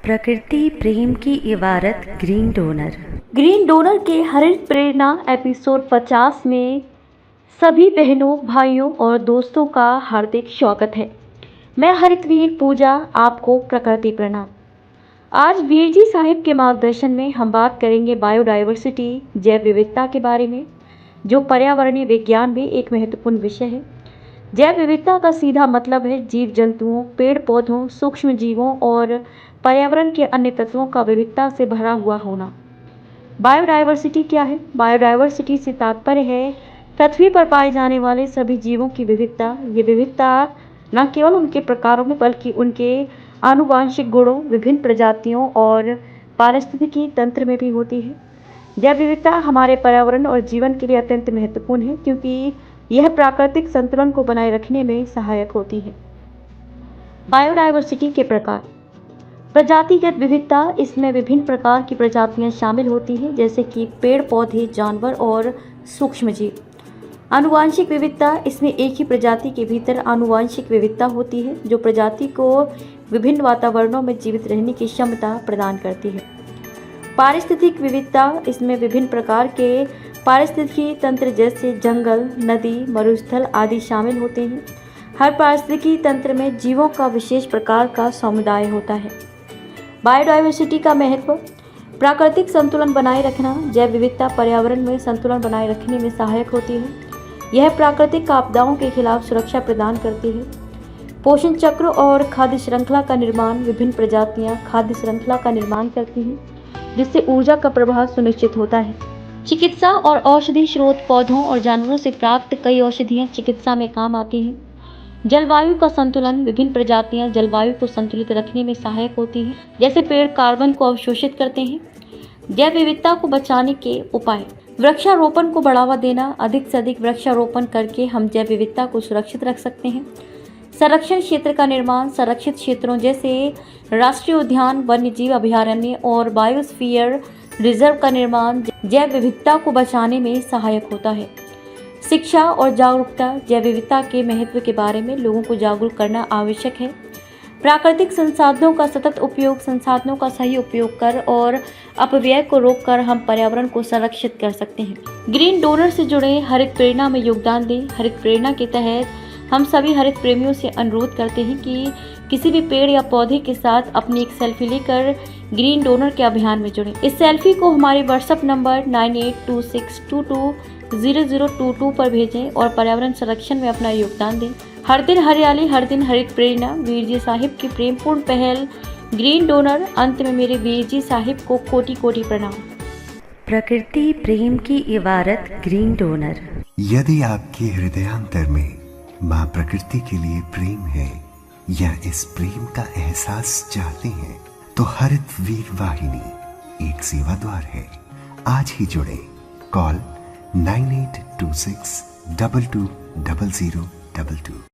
प्रकृति प्रेम की इबारत ग्रीन डोनर। ग्रीन डोनर के हरित प्रेरणा एपिसोड 50 में सभी बहनों, भाइयों और दोस्तों का हार्दिक स्वागत है। मैं हरितवीर पूजा, आपको प्रकृति प्रणाम। आज वीर जी साहिब के मार्गदर्शन में हम बात करेंगे बायोडायवर्सिटी, जैव विविधता के बारे में, जो पर्यावरणीय विज्ञान में एक महत्वपूर्ण विषय है। जैव विविधता का सीधा मतलब है जीव जंतुओं, पेड़ पौधों, सूक्ष्म जीवों और पर्यावरण के अन्य तत्वों का विविधता से भरा हुआ होना। बायोडायवर्सिटी क्या है? बायोडायवर्सिटी से तात्पर्य है पृथ्वी पर पाए जाने वाले सभी जीवों की विविधता। ये विविधता न केवल उनके प्रकारों में बल्कि उनके आनुवांशिक गुणों, विभिन्न प्रजातियों और पारिस्थितिकी तंत्र में भी होती है। जैव विविधता हमारे पर्यावरण और जीवन के लिए अत्यंत महत्वपूर्ण है क्योंकि यह प्राकृतिक संतुलन को बनाए रखने में सहायक होती है। बायोडायवर्सिटी के प्रकार। प्रजातिगत विविधता, इसमें विभिन्न प्रकार की प्रजातियां शामिल होती हैं, जैसे कि पेड़ पौधे, जानवर और सूक्ष्म जीव। आनुवांशिक विविधता, इसमें एक ही प्रजाति के भीतर आनुवांशिक विविधता होती है जो प्रजाति को विभिन्न वातावरणों में जीवित रहने की क्षमता प्रदान करती है। पारिस्थितिक विविधता, इसमें विभिन्न प्रकार के पारिस्थितिकी तंत्र जैसे जंगल, नदी, मरुस्थल आदि शामिल होते हैं। हर पारिस्थितिकी तंत्र में जीवों का विशेष प्रकार का समुदाय होता है। बायोडायवर्सिटी का महत्व। प्राकृतिक संतुलन बनाए रखना। जैव विविधता पर्यावरण में संतुलन बनाए रखने में सहायक होती है। यह प्राकृतिक आपदाओं के खिलाफ सुरक्षा प्रदान करती है। पोषण चक्र और खाद्य श्रृंखला का निर्माण। विभिन्न प्रजातियां खाद्य श्रृंखला का निर्माण करती हैं, जिससे ऊर्जा का प्रवाह सुनिश्चित होता है। चिकित्सा और औषधि स्रोत। पौधों और जानवरों से प्राप्त कई औषधियाँ चिकित्सा में काम आती हैं। जलवायु का संतुलन। विभिन्न प्रजातियां जलवायु को संतुलित रखने में सहायक होती हैं, जैसे पेड़ कार्बन को अवशोषित करते हैं। जैव विविधता को बचाने के उपाय। वृक्षारोपण को बढ़ावा देना। अधिक से अधिक वृक्षारोपण करके हम जैव विविधता को सुरक्षित रख सकते हैं। संरक्षण क्षेत्र का निर्माण। संरक्षित क्षेत्रों जैसे राष्ट्रीय उद्यान, वन्यजीव अभयारण्य और बायोस्फीयर रिजर्व का निर्माण जैव विविधता को बचाने में सहायक होता है। शिक्षा और जागरूकता। जैव विविधता के महत्व के बारे में लोगों को जागरूक करना आवश्यक है। प्राकृतिक संसाधनों का सतत उपयोग। संसाधनों का सही उपयोग कर और अपव्यय को रोककर हम पर्यावरण को संरक्षित कर सकते हैं। ग्रीन डोनर से जुड़े हरित प्रेरणा में योगदान दें। हरित प्रेरणा के तहत हम सभी हरित प्रेमियों से अनुरोध करते हैं कि किसी भी पेड़ या पौधे के साथ अपनी एक सेल्फी लेकर ग्रीन डोनर के अभियान में जुड़ें। इस सेल्फी को हमारे व्हाट्सएप नंबर 9826220022 पर भेजें और पर्यावरण संरक्षण में अपना योगदान दें। हर दिन हरियाली, हर दिन हरित प्रेरणा। वीर जी साहिब की प्रेमपूर्ण पहल ग्रीन डोनर। अंत में मेरे वीर जी साहिब को कोटि कोटि प्रणाम। प्रकृति प्रेम की इबारत ग्रीन डोनर। यदि आपके हृदयांतर में माँ प्रकृति के लिए प्रेम है या इस प्रेम का एहसास चाहते हैं, तो हरित वीर वाहिनी एक सेवा द्वार है। आज ही जुड़े। कॉल 9826220022।